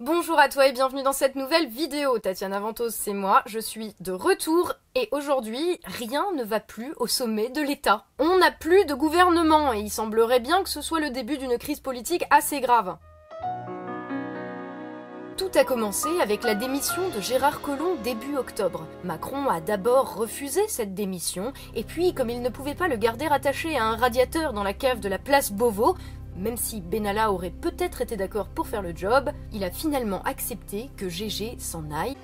Bonjour à toi et bienvenue dans cette nouvelle vidéo. Tatiana Ventos, c'est moi, je suis de retour et aujourd'hui, rien ne va plus au sommet de l'État. On n'a plus de gouvernement et il semblerait bien que ce soit le début d'une crise politique assez grave. Tout a commencé avec la démission de Gérard Collomb début octobre. Macron a d'abord refusé cette démission, et puis comme il ne pouvait pas le garder attaché à un radiateur dans la cave de la place Beauvau, même si Benalla aurait peut-être été d'accord pour faire le job, il a finalement accepté que Gégé s'en aille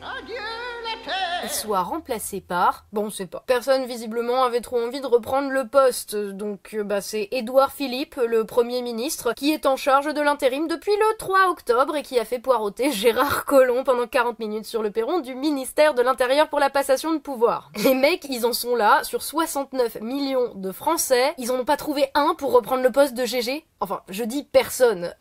et soit remplacé par... Bon, on sait pas. Personne visiblement avait trop envie de reprendre le poste, donc c'est Édouard Philippe, le Premier ministre, qui est en charge de l'intérim depuis le 3 octobre et qui a fait poireauter Gérard Collomb pendant 40 minutes sur le perron du ministère de l'Intérieur pour la passation de pouvoir. Les mecs, ils en sont là, sur 69 millions de Français, ils en ont pas trouvé un pour reprendre le poste de Gégé. Enfin, je dis personne,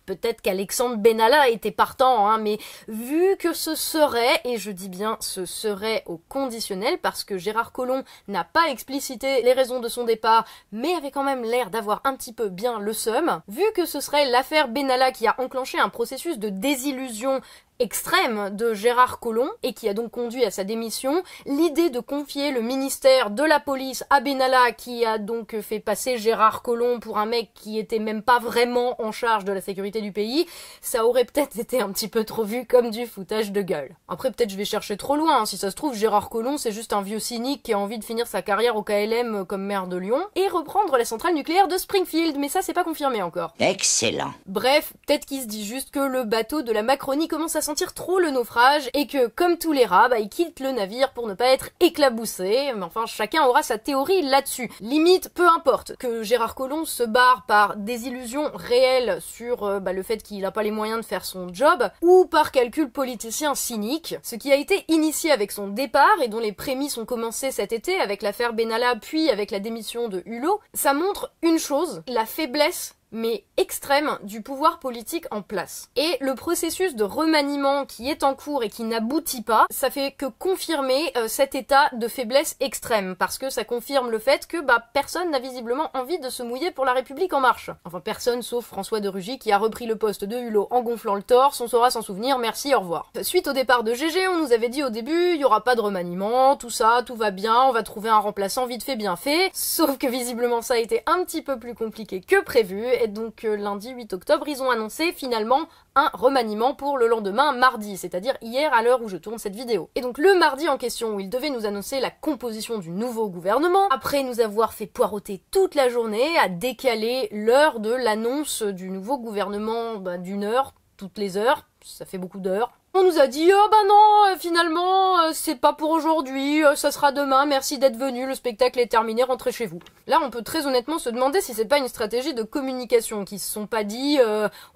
peut-être qu'Alexandre Benalla était partant, hein, mais vu que ce serait, et je dis bien ce serait au conditionnel, parce que Gérard Collomb n'a pas explicité les raisons de son départ, mais avait quand même l'air d'avoir un petit peu bien le seum, vu que ce serait l'affaire Benalla qui a enclenché un processus de désillusion extrême de Gérard Collomb et qui a donc conduit à sa démission, l'idée de confier le ministère de la police à Benalla qui a donc fait passer Gérard Collomb pour un mec qui était même pas vraiment en charge de la sécurité du pays, ça aurait peut-être été un petit peu trop vu comme du foutage de gueule. Après peut-être je vais chercher trop loin, hein. Si ça se trouve Gérard Collomb c'est juste un vieux cynique qui a envie de finir sa carrière au KLM comme maire de Lyon et reprendre la centrale nucléaire de Springfield, mais ça c'est pas confirmé encore. Excellent. Bref, peut-être qu'il se dit juste que le bateau de la Macronie commence à sentir trop le naufrage et que, comme tous les rats, il quitte le navire pour ne pas être éclaboussé. Mais enfin, chacun aura sa théorie là-dessus. Limite, peu importe que Gérard Collomb se barre par désillusion réelle sur le fait qu'il n'a pas les moyens de faire son job ou par calcul politicien cynique. Ce qui a été initié avec son départ et dont les prémices ont commencé cet été avec l'affaire Benalla puis avec la démission de Hulot, ça montre une chose, la faiblesse mais extrême du pouvoir politique en place. Et le processus de remaniement qui est en cours et qui n'aboutit pas, ça fait que confirmer cet état de faiblesse extrême, parce que ça confirme le fait que personne n'a visiblement envie de se mouiller pour la République en marche. Enfin personne sauf François de Rugy qui a repris le poste de Hulot en gonflant le torse, on saura s'en souvenir, merci, au revoir. Suite au départ de Gégé, on nous avait dit au début, il y aura pas de remaniement, tout ça, tout va bien, on va trouver un remplaçant vite fait bien fait, sauf que visiblement ça a été un petit peu plus compliqué que prévu, et donc lundi 8 octobre, ils ont annoncé finalement un remaniement pour le lendemain mardi, c'est-à-dire hier à l'heure où je tourne cette vidéo. Et donc le mardi en question où ils devaient nous annoncer la composition du nouveau gouvernement, après nous avoir fait poireauter toute la journée à décaler l'heure de l'annonce du nouveau gouvernement d'une heure, toutes les heures, ça fait beaucoup d'heures. On nous a dit oh non, finalement c'est pas pour aujourd'hui, ça sera demain, merci d'être venu, le spectacle est terminé, rentrez chez vous. Là on peut très honnêtement se demander si c'est pas une stratégie de communication, qui se sont pas dit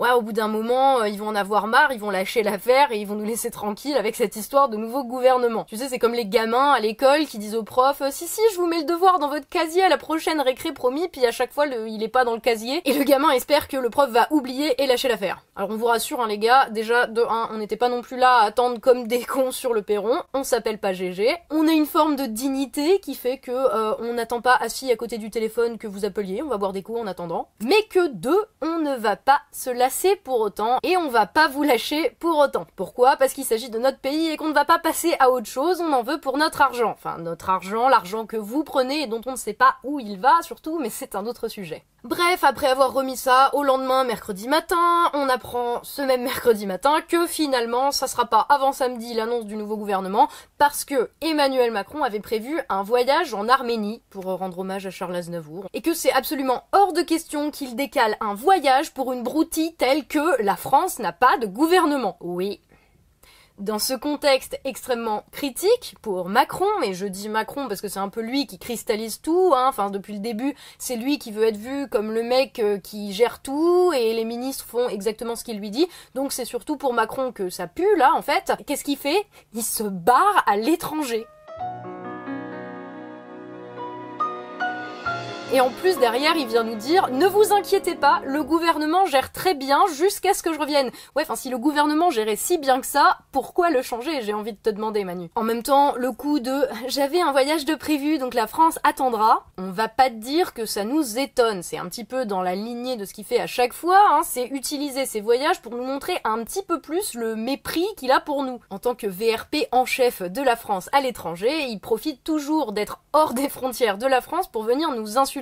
ouais au bout d'un moment ils vont en avoir marre, ils vont lâcher l'affaire et ils vont nous laisser tranquilles avec cette histoire de nouveau gouvernement. Tu sais c'est comme les gamins à l'école qui disent aux profs si je vous mets le devoir dans votre casier à la prochaine récré promis, puis à chaque fois il est pas dans le casier et le gamin espère que le prof va oublier et lâcher l'affaire. Alors on vous rassure les gars, déjà de 1 on n'était pas non plus là à attendre comme des cons sur le perron, on s'appelle pas Gégé, on a une forme de dignité qui fait que on n'attend pas assis à côté du téléphone que vous appeliez, on va boire des coups en attendant, mais que 2, on ne va pas se lasser pour autant et on va pas vous lâcher pour autant. Pourquoi? Parce qu'il s'agit de notre pays et qu'on ne va pas passer à autre chose, on en veut pour notre argent. Enfin notre argent, l'argent que vous prenez et dont on ne sait pas où il va surtout, mais c'est un autre sujet. Bref, après avoir remis ça, au lendemain, mercredi matin, on apprend ce même mercredi matin que finalement, ça sera pas avant samedi l'annonce du nouveau gouvernement, parce que Emmanuel Macron avait prévu un voyage en Arménie pour rendre hommage à Charles Aznavour, et que c'est absolument hors de question qu'il décale un voyage pour une broutille telle que la France n'a pas de gouvernement. Oui. Dans ce contexte extrêmement critique pour Macron, et je dis Macron parce que c'est un peu lui qui cristallise tout, hein, enfin depuis le début c'est lui qui veut être vu comme le mec qui gère tout et les ministres font exactement ce qu'il lui dit, donc c'est surtout pour Macron que ça pue là en fait. Qu'est-ce qu'il fait? Il se barre à l'étranger. Et en plus derrière il vient nous dire ne vous inquiétez pas, le gouvernement gère très bien jusqu'à ce que je revienne. Ouais, enfin si le gouvernement gérait si bien que ça, pourquoi le changer, j'ai envie de te demander Manu. En même temps, le coup de j'avais un voyage de prévu donc la France attendra, on va pas te dire que ça nous étonne, c'est un petit peu dans la lignée de ce qu'il fait à chaque fois, hein, c'est utiliser ses voyages pour nous montrer un petit peu plus le mépris qu'il a pour nous. En tant que VRP en chef de la France à l'étranger, il profite toujours d'être hors des frontières de la France pour venir nous insulter,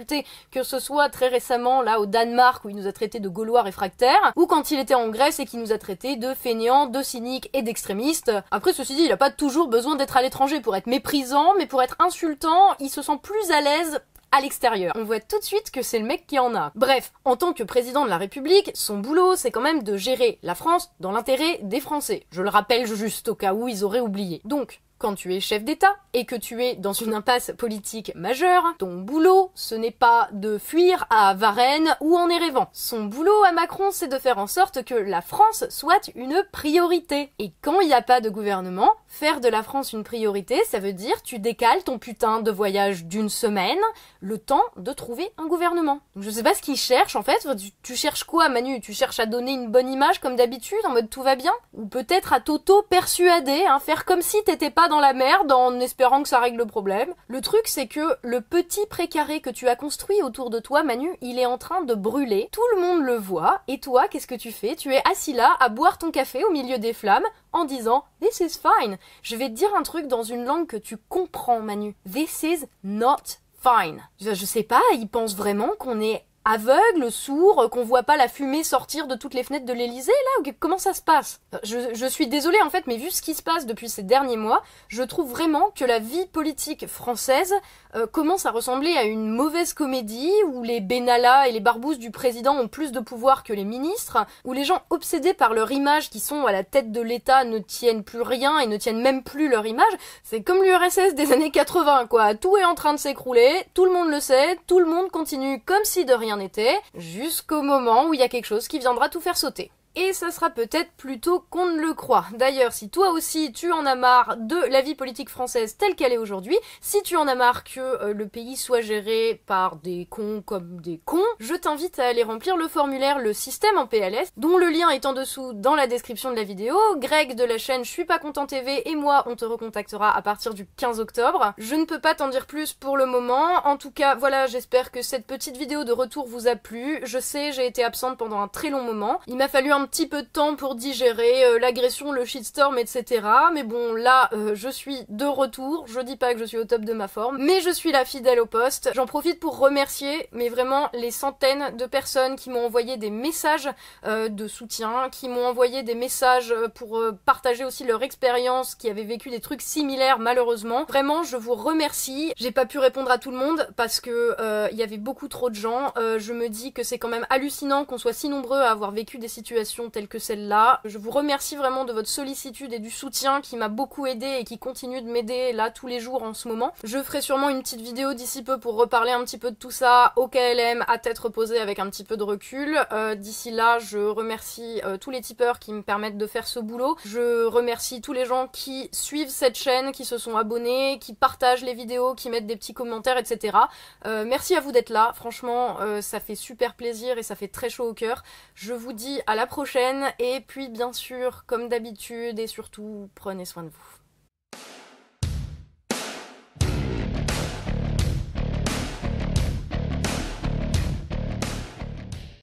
que ce soit très récemment là au Danemark où il nous a traités de Gaulois réfractaires, ou quand il était en Grèce et qu'il nous a traités de fainéants, de cyniques et d'extrémistes. Après ceci dit, il a pas toujours besoin d'être à l'étranger pour être méprisant, mais pour être insultant, il se sent plus à l'aise à l'extérieur. On voit tout de suite que c'est le mec qui en a. Bref, en tant que président de la République, son boulot c'est quand même de gérer la France dans l'intérêt des Français. Je le rappelle juste au cas où ils auraient oublié. Donc, quand tu es chef d'État et que tu es dans une impasse politique majeure, ton boulot, ce n'est pas de fuir à Varennes ou en Erevan. Son boulot à Macron, c'est de faire en sorte que la France soit une priorité. Et quand il n'y a pas de gouvernement, faire de la France une priorité, ça veut dire tu décales ton putain de voyage d'une semaine, le temps de trouver un gouvernement. Donc je sais pas ce qu'il cherche en fait, tu cherches quoi Manu? Tu cherches à donner une bonne image comme d'habitude, en mode tout va bien? Ou peut-être à t'auto-persuader, hein, faire comme si t'étais pas dans la merde en espérant que ça règle le problème. Le truc c'est que le petit précaré que tu as construit autour de toi Manu, il est en train de brûler, tout le monde le voit, et toi qu'est-ce que tu fais? Tu es assis là à boire ton café au milieu des flammes en disant « This is fine ». Je vais te dire un truc dans une langue que tu comprends Manu. « This is not fine ». Je sais pas, il pense vraiment qu'on est aveugle, sourd, qu'on voit pas la fumée sortir de toutes les fenêtres de l'Elysée, là? Ou comment ça se passe? Je suis désolée, en fait, mais vu ce qui se passe depuis ces derniers mois, je trouve vraiment que la vie politique française commence à ressembler à une mauvaise comédie où les Benalla et les barbouzes du président ont plus de pouvoir que les ministres, où les gens obsédés par leur image qui sont à la tête de l'État ne tiennent plus rien et ne tiennent même plus leur image. C'est comme l'URSS des années 80, quoi. Tout est en train de s'écrouler, tout le monde le sait, tout le monde continue comme si de rien n'était, jusqu'au moment où il y a quelque chose qui viendra tout faire sauter. Et ça sera peut-être plus tôt qu'on ne le croit. D'ailleurs, si toi aussi tu en as marre de la vie politique française telle qu'elle est aujourd'hui, si tu en as marre que le pays soit géré par des cons comme des cons, je t'invite à aller remplir le formulaire Le Système en PLS, dont le lien est en dessous dans la description de la vidéo. Greg de la chaîne Je suis pas content TV et moi, on te recontactera à partir du 15 octobre. Je ne peux pas t'en dire plus pour le moment. En tout cas, voilà, j'espère que cette petite vidéo de retour vous a plu. Je sais, j'ai été absente pendant un très long moment. Il m'a fallu un petit peu de temps pour digérer l'agression, le shitstorm, etc. Mais bon, là, je suis de retour. Je dis pas que je suis au top de ma forme, mais je suis là fidèle au poste. J'en profite pour remercier, mais vraiment, les centaines de personnes qui m'ont envoyé des messages de soutien, qui m'ont envoyé des messages pour partager aussi leur expérience, qui avaient vécu des trucs similaires, malheureusement. Vraiment, je vous remercie. J'ai pas pu répondre à tout le monde parce que il y avait beaucoup trop de gens. Je me dis que c'est quand même hallucinant qu'on soit si nombreux à avoir vécu des situations telles que celle-là. Je vous remercie vraiment de votre sollicitude et du soutien qui m'a beaucoup aidé et qui continue de m'aider là tous les jours en ce moment. Je ferai sûrement une petite vidéo d'ici peu pour reparler un petit peu de tout ça au KLM à tête reposée avec un petit peu de recul. D'ici là, je remercie tous les tipeurs qui me permettent de faire ce boulot. Je remercie tous les gens qui suivent cette chaîne, qui se sont abonnés, qui partagent les vidéos, qui mettent des petits commentaires, etc. Merci à vous d'être là. Franchement, ça fait super plaisir et ça fait très chaud au cœur. Je vous dis à la prochaine et puis bien sûr, comme d'habitude et surtout, prenez soin de vous.